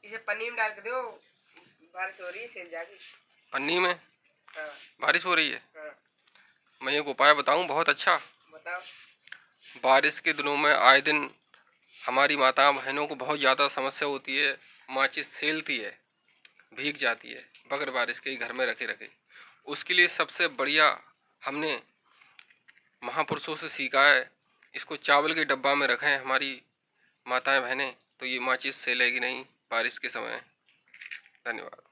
इसे पन्नी में डाल के दो, बारिश हो रही है, सेल जाएगी। पन्नी में? हाँ। बारिश हो रही है? हाँ। मैं एक उपाय बताऊं बहुत अच्छा। बताओ। बारिश के दिनों में आए दिन हमारी माता बहनों को बहुत ज़्यादा समस्या होती है, माचिस सेलती है, भीग जाती है बगैर बारिश के ही घर में रखे रखे। उसके लिए सबसे बढ़िया हमने महापुरुषों से सीखा है, इसको चावल के डब्बा में रखें हमारी माताएं बहनें, तो ये माचिस सेलेगी नहीं बारिश के समय। धन्यवाद।